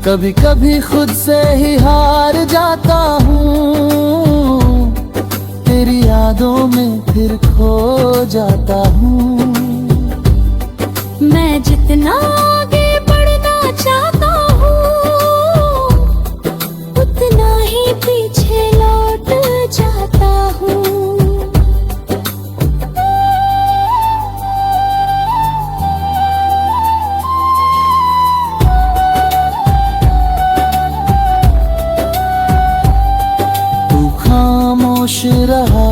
कभी कभी खुद से ही हार जाता हूँ, तेरी यादों में फिर खो जाता हूँ। मैं जितना आगे बढ़ना चाहता हूँ, उतना ही पीछे लौट जाता हूँ। खामोश रहा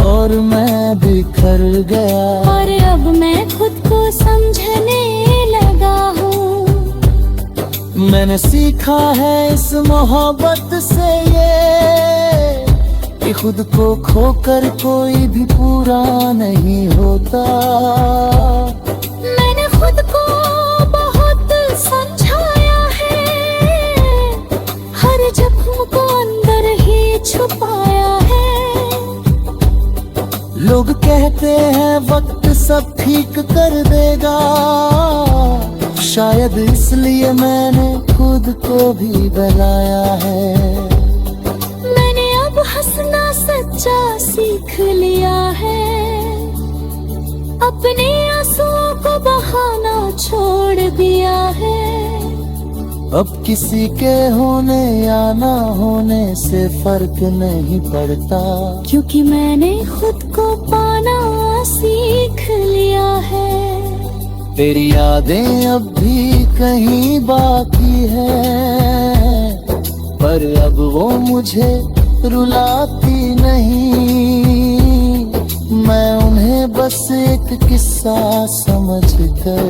और मैं बिखर गया, और अब मैं खुद को समझने लगा हूँ। मैंने सीखा है इस मोहब्बत से ये कि खुद को खोकर कोई भी पूरा नहीं होता। मैंने खुद को बहुत समझाया है, हर जख्म को अंदर ही छुपाया है। लोग कहते हैं वक्त सब ठीक कर देगा, शायद इसलिए मैंने खुद को भी बहलाया है। मैंने अब हंसना सच्चा सीख लिया है, अपने आंसुओं को बहाना छोड़ दिया है। अब किसी के होने या ना होने से फर्क नहीं पड़ता, क्योंकि मैंने खुद को पाना सीख लिया है। तेरी यादें अब भी कहीं बाकी है, पर अब वो मुझे रुलाती नहीं। मैं उन्हें बस एक किस्सा समझकर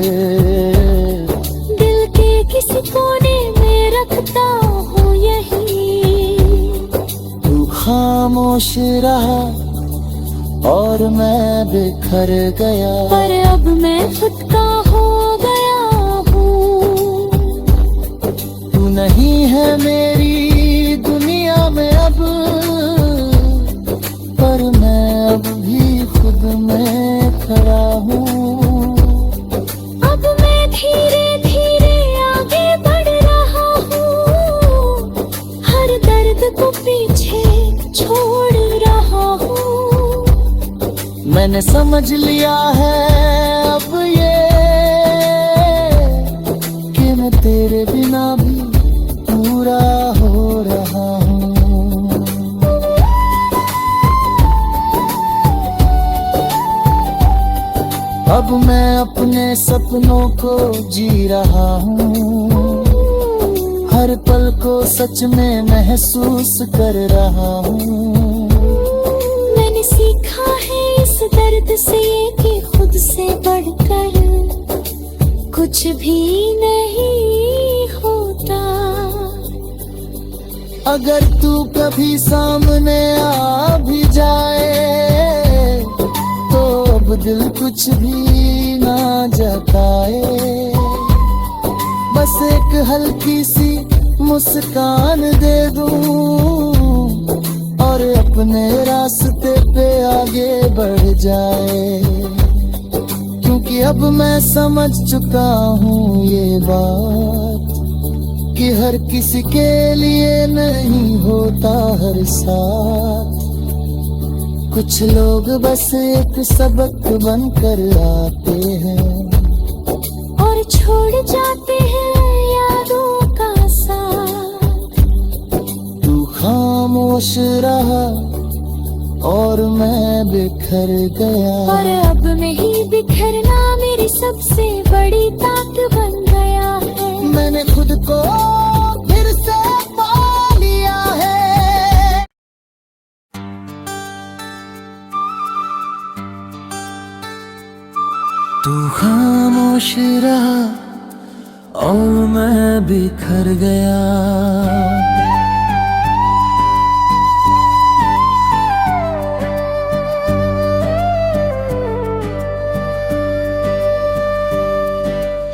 दिल के किसी कोने में रखता हूँ यही। तू खामोश रहा और मैं बिखर गया, पर अब मैं खुद का हो गया हूँ। तू नहीं है मेरी दुनिया में अब, पर मैं अब भी खुद में खड़ा हूँ। अब मैं धीरे धीरे आगे बढ़ रहा हूँ, हर दर्द को पीछे छोड़ रहा हूँ। मैंने समझ लिया है अब ये कि मैं तेरे बिना भी पूरा हो रहा हूँ। अब मैं अपने सपनों को जी रहा हूँ, हर पल को सच में महसूस कर रहा हूँ। मैंने सीखा है इस दर्द से कि खुद से बढ़कर कुछ भी नहीं होता। अगर तू कभी सामने आ भी जाए तो अब दिल कुछ भी ना जताए। बस एक हल्की सी मुस्कान दे दूं और अपने रास्ते पे आगे बढ़ जाए, क्योंकि अब मैं समझ चुका हूँ ये बात कि हर किसी के लिए नहीं होता हर साथ। कुछ लोग बस एक सबक बनकर आते हैं और छोड़ जाते हैं यादों का साथ। तू खामोश रहा और मैं बिखर गया, और अब नहीं बिखरना मेरी सबसे बड़ी ताकत बन गया है। मैंने खुद को फिर से पा लिया है। तू खामोश रहा और मैं बिखर गया।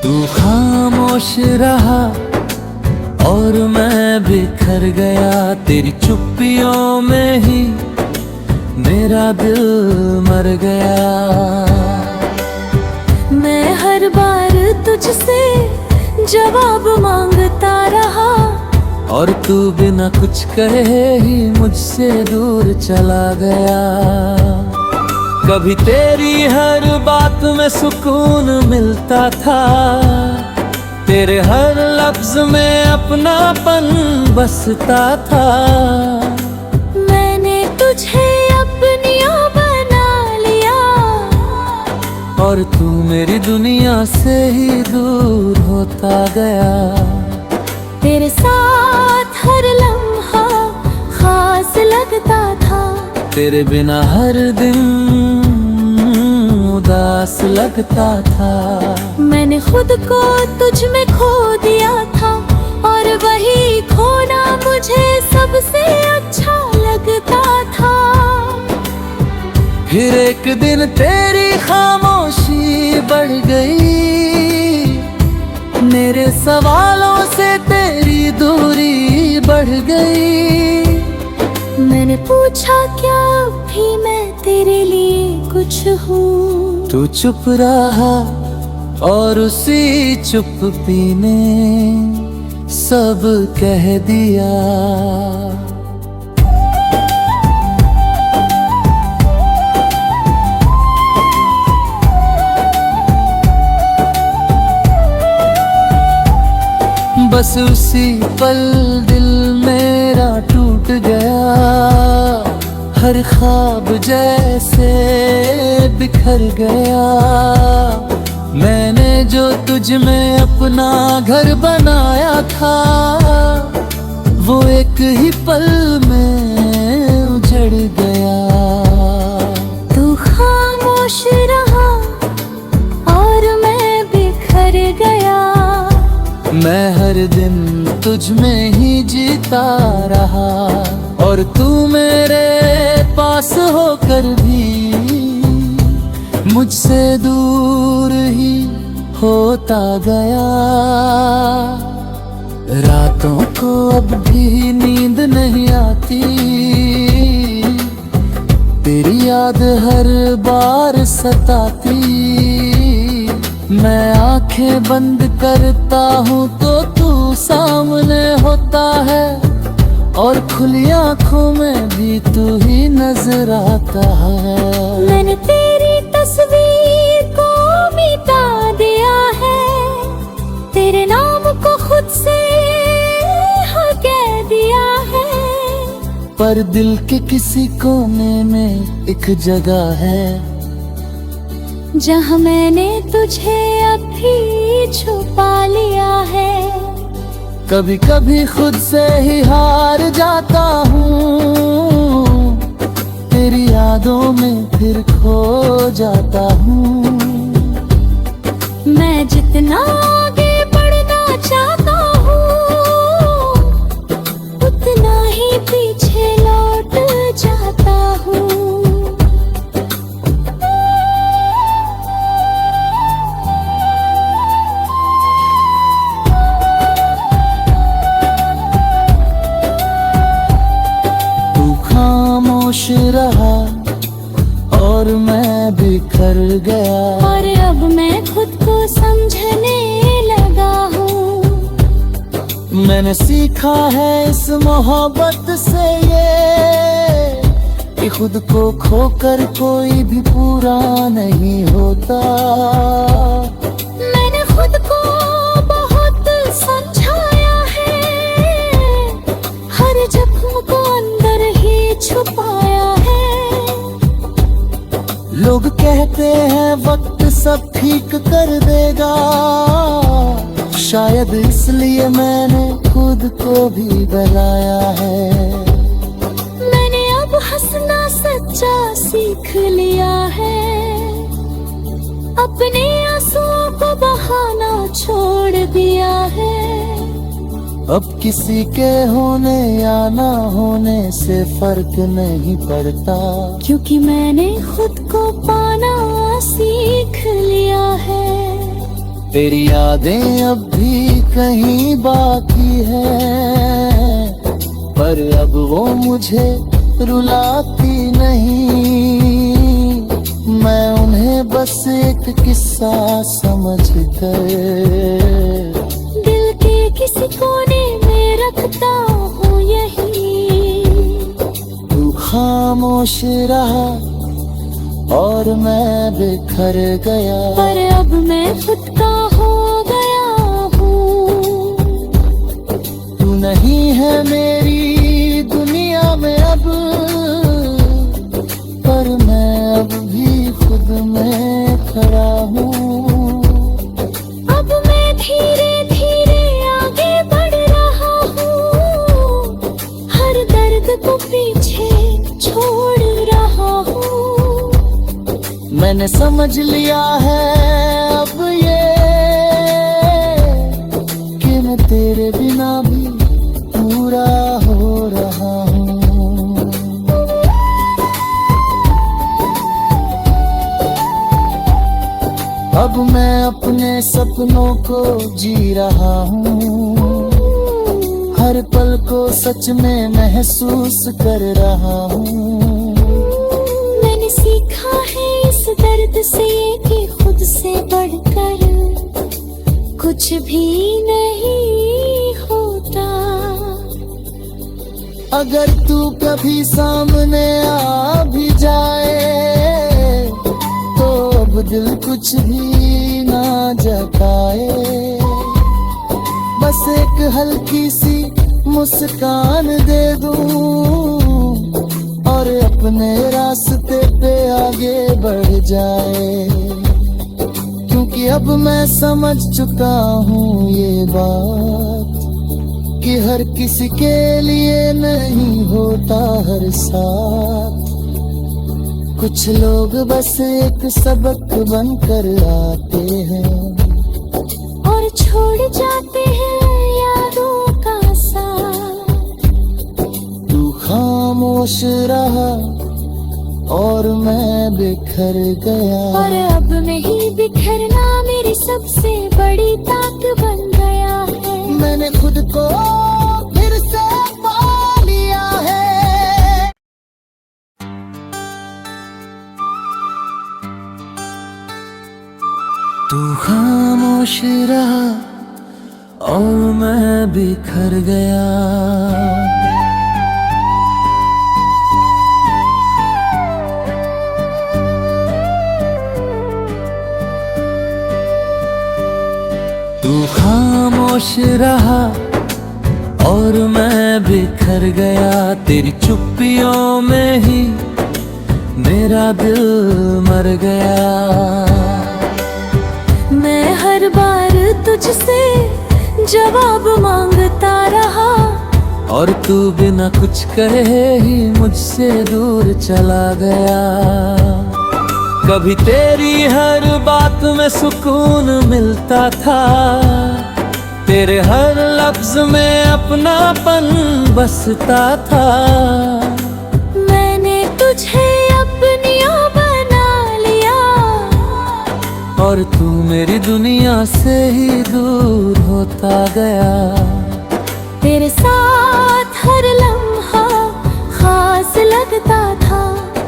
तू खामोश रहा और मैं बिखर गया, तेरी चुप्पियों में ही मेरा दिल मर गया। मैं हर बार तुझसे जवाब मांगता और तू बिना कुछ कहे ही मुझसे दूर चला गया। कभी तेरी हर बात में सुकून मिलता था, तेरे हर लफ्ज में अपनापन बसता था। मैंने तुझे अपनिया बना लिया, और तू मेरी दुनिया से ही दूर होता गया। तेरे साथ हर लम्हा खास लगता था, तेरे बिना हर दिन उदास लगता था। मैंने खुद को तुझ में खो दिया था, और वही खोना मुझे सबसे अच्छा लगता था। फिर एक दिन तेरी खामोशी बढ़ गई, मेरे सवालों से तेरी दूरी बढ़ गई। मैंने पूछा क्या भी मैं तेरे लिए कुछ हूँ। तू चुप रहा और उसी चुप्पी ने सब कह दिया। बस उसी पल दिल मेरा टूट गया, हर ख्वाब जैसे बिखर गया। मैंने जो तुझ में अपना घर बनाया था, वो एक ही पल में उजड़ गया। तू खामोश रहा और मैं बिखर गया। मैं हर दिन तुझ में ही जीता रहा, और तू मेरे पास होकर भी मुझसे दूर ही होता गया। रातों को अब भी नींद नहीं आती, तेरी याद हर बार सताती। मैं आंखें बंद करता हूँ तो तू सामने होता है, और खुली आंखों में भी तू ही नजर आता है। मैंने तेरी तस्वीर को मिटा दिया है, तेरे नाम को खुद से कह दिया है। पर दिल के किसी कोने में एक जगह है, जहाँ मैंने तुझे अभी छुपा लिया है। कभी कभी खुद से ही हार जाता हूँ, तेरी यादों में फिर खो जाता हूँ। मैं जितना आगे बढ़ना चाहता हूँ, उतना ही पीछे लौट जाता हूँ। खामोश रहा और मैं बिखर गया, और अब मैं खुद को समझने लगा हूँ। मैंने सीखा है इस मोहब्बत से ये, कि खुद को खोकर कोई भी पूरा नहीं होता। मैंने खुद को बहुत समझाया है, हर जख्म को अंदर ही छुपाया है। लोग कहते हैं वक्त सब ठीक कर देगा, शायद इसलिए मैंने खुद को भी बनाया है। मैंने अब हंसना सच्चा सीख लिया है, अपने आंसुओं को बहाना छोड़ दिया है। अब किसी के होने या ना होने से फर्क नहीं पड़ता, क्योंकि मैंने खुद को पाना सीख लिया है। तेरी यादें अब भी कहीं बाकी है, पर अब वो मुझे रुलाती नहीं। मैं उन्हें बस एक किस्सा समझकर दिल के किसी कोने में रखता खामोश रहा और मैं बिखर गया। पर अब मैं खुद का हो गया हूँ। तू नहीं है मेरी दुनिया में अब, पर मैं अब भी खुद में खड़ा हूँ। अब मैं धीरे धीरे आगे बढ़ रहा हूँ, हर दर्द को पीछे छोड़ रहा हूँ। मैंने समझ लिया है अब ये कि मैं तेरे बिना भी पूरा हो रहा हूँ। अब मैं अपने सपनों को जी रहा हूँ, हर पल को सच में महसूस कर रहा हूँ। मैंने सीखा है इस दर्द से कि खुद से बढ़कर कुछ भी नहीं होता। अगर तू कभी सामने आ भी जाए तो अब दिल कुछ भी ना जताए। बस एक हल्की सी मुस्कान दे दूं और अपने रास्ते पे आगे बढ़ जाए। क्योंकि अब मैं समझ चुका हूँ ये बात कि हर किसी के लिए नहीं होता हर साथ। कुछ लोग बस एक सबक बनकर आते हैं और छोड़ जाते हैं यादों का साथ। तू खामोश रहा और मैं बिखर गया। और अब नहीं बिखरना मेरी सबसे बड़ी ताकत बन गया है। मैंने खुद को फिर से पा लिया है। तू खामोश रहा और मैं बिखर गया। तू खामोश रहा और मैं बिखर गया। तेरी चुप्पियों में ही मेरा दिल मर गया। मैं हर बार तुझसे जवाब मांगता रहा और तू बिना कुछ कहे ही मुझसे दूर चला गया। कभी तेरी हर बात में सुकून मिलता था, तेरे हर लफ्ज में अपनापन बसता था। मैंने तुझे अपनिया बना लिया और तू मेरी दुनिया से ही दूर होता गया। तेरे साथ हर लम्हा खास लगता था,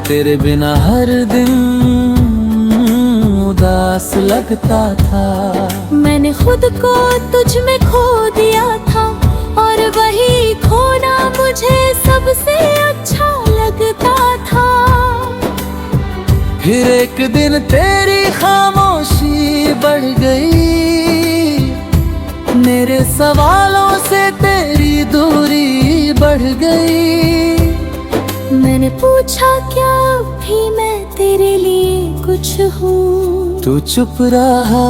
तेरे बिना हर दिन उदास लगता था। मैंने खुद को तुझ में खो दिया था और वही खोना मुझे सबसे अच्छा लगता था। फिर एक दिन तेरी खामोशी बढ़ गई, मेरे सवालों से तेरी दूरी बढ़ गई। मैंने पूछा क्या भी मैं तेरे लिए कुछ हूँ। तू चुप रहा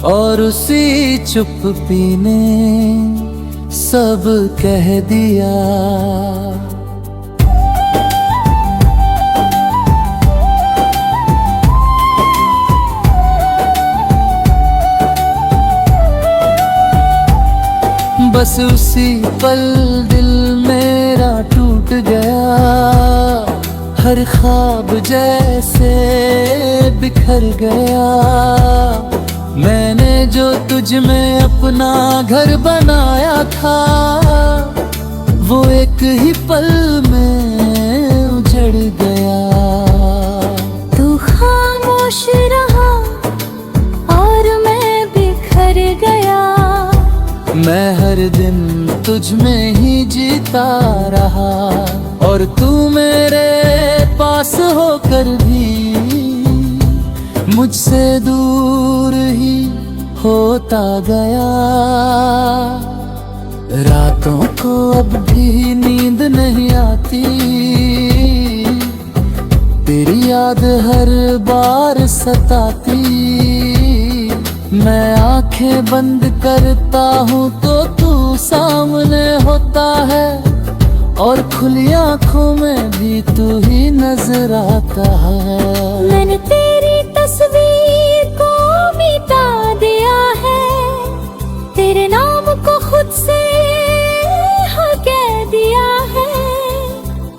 और उसी चुप्पी ने सब कह दिया। बस उसी पल दिल मेरा टूट गया, हर ख्वाब जैसे बिखर गया। मैंने जो तुझ में अपना घर बनाया था, वो एक ही पल में उजड़ गया। तू खामोश रहा और मैं बिखर गया। मैं हर दिन तुझ में ही जीता रहा और तू मेरे पास होकर भी मुझसे दूर ही होता गया। रातों को अब भी नींद नहीं आती, तेरी याद हर बार सताती। मैं आंखें बंद करता हूँ तो तू सामने होता है, और खुली आंखों में भी तू ही नजर आता है। मैंने तेरी तस्वीर को मिटा दिया है, तेरे नाम को खुद से हाँ कह दिया है।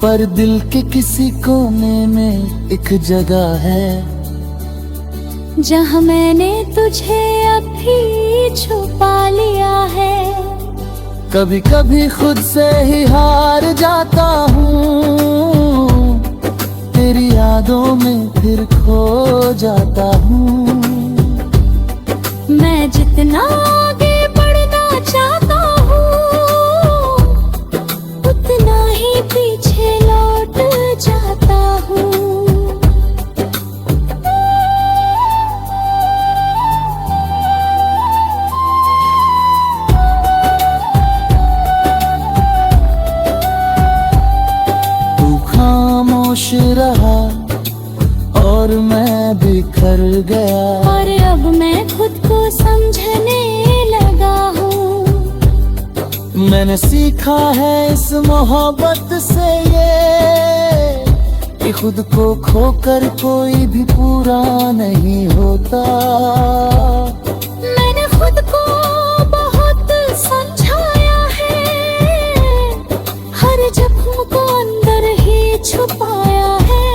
पर दिल के किसी कोने में एक जगह है, जहाँ मैंने तुझे अभी छुपा लिया है। कभी कभी खुद से ही हार जाता हूँ, तेरी यादों में फिर खो जाता हूँ। मैं जितना आगे बढ़ना चाहता हूँ, उतना ही पीछे लौट जाता हूँ। खामोश रहा और मैं बिखर गया, और अब मैं खुद को समझने लगा हूँ। मैंने सीखा है इस मोहब्बत से ये, कि खुद को खोकर कोई भी पूरा नहीं होता। मैंने खुद को बहुत समझाया है, हर जख्म को अंदर ही छुपाया है।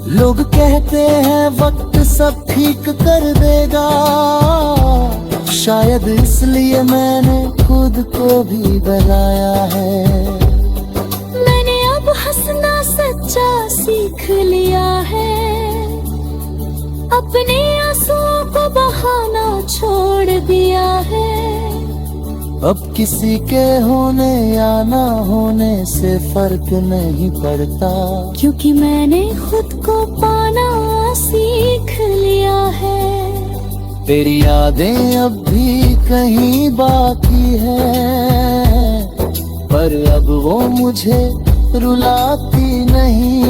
लोग कहते हैं वक्त सब ठीक कर देगा, शायद इसलिए मैंने खुद को भी बनाया है। मैंने अब हंसना सच्चा सीख लिया है, अपने आंसुओं को बहाना छोड़ दिया है। अब किसी के होने या ना होने से फर्क नहीं पड़ता, क्योंकि मैंने खुद को पाना सीख लिया है। तेरी यादें अब भी कहीं बाकी हैं, पर अब वो मुझे रुलाती नहीं।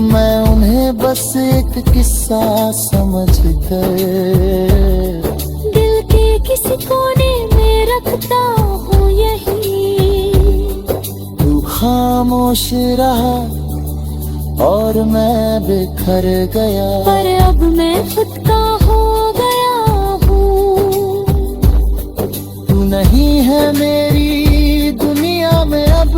मैं उन्हें बस एक किस्सा समझ कर दिल के किसी कोने में रखता हूँ यही। तू खामोश रहा और मैं बिखर गया, पर अब मैं खुद का हो गया हूँ। तू नहीं है मेरी दुनिया में अब,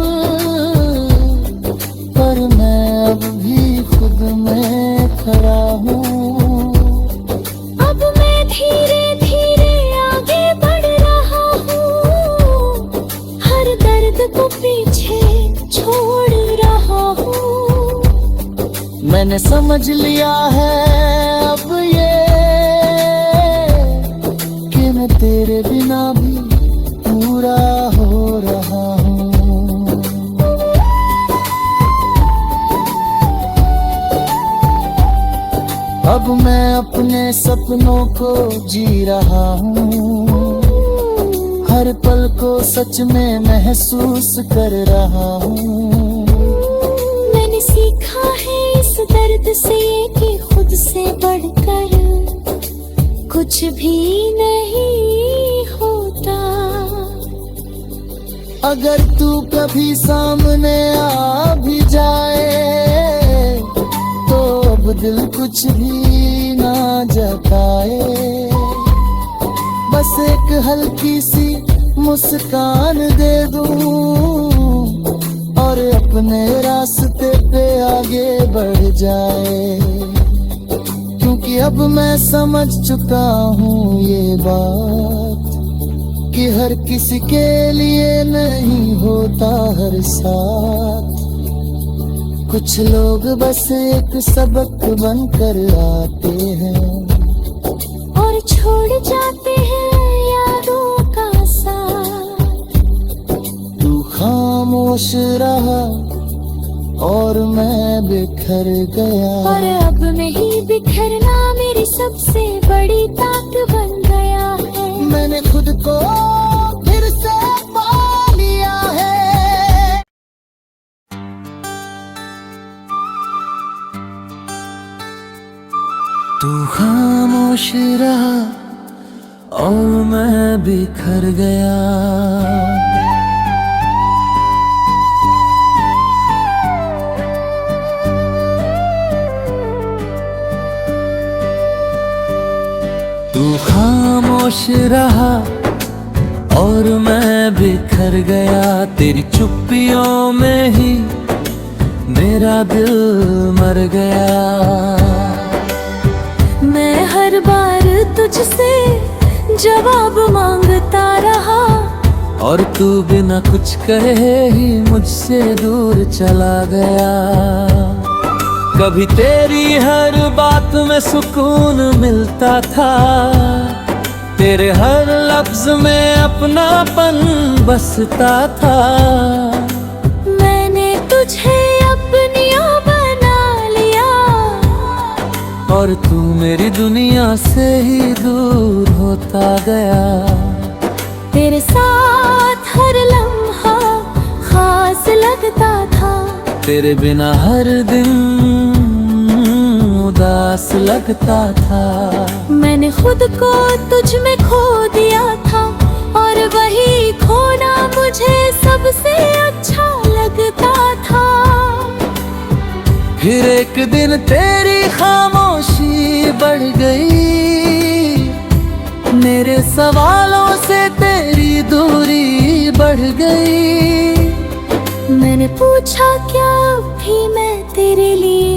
पर मैं अब भी खुद में खड़ा हूँ। अब मैं धीरे धीरे आगे बढ़ रहा हूँ, हर दर्द को पीछे छोड़ रहा हूँ। मैंने समझ लिया है अब ये, कि मैं तेरे बिना भी पूरा हो रहा हूँ। अब मैं अपने सपनों को जी रहा हूँ, हर पल को सच में महसूस कर रहा हूँ। मैंने सीखा है इस दर्द से कि खुद से बढ़कर कुछ भी नहीं होता। अगर तू कभी सामने आ भी जाए, तो अब दिल कुछ भी ना जताए। बस एक हल्की सी मुस्कान दे दूं, और अपने रास्ते पे आगे बढ़ जाए। क्योंकि अब मैं समझ चुका हूँ ये बात, कि हर किसी के लिए नहीं होता हर साथ। कुछ लोग बस एक सबक बनकर आते हैं, और छोड़ जाते हैं यारों का साथ। तू खामोश रहा और मैं बिखर गया। और अब नहीं बिखरना मेरी सबसे बड़ी ताकत बन गया है। मैंने खुद को फिर से पा लिया है। तू खामोश रहा और मैं बिखर गया। तू खामोश रहा और मैं बिखर गया। तेरी चुप्पियों में ही मेरा दिल मर गया। मैं हर बार तुझसे जवाब मांगता रहा और तू बिना कुछ कहे ही मुझसे दूर चला गया। कभी तेरी हर बात में सुकून मिलता था, तेरे हर लफ्ज में अपनापन बसता था। मैंने तुझे अपनिया बना लिया और तू मेरी दुनिया से ही दूर होता गया। तेरे साथ हर लम्हा खास लगता था, तेरे बिना हर दिन उदास लगता था। मैंने खुद को तुझ में खो दिया था और वही खोना मुझे सबसे अच्छा लगता था। फिर एक दिन तेरी खामोशी बढ़ गई, मेरे सवालों से तेरी दूरी बढ़ गई। मैंने पूछा क्या भी मैं तेरे लिए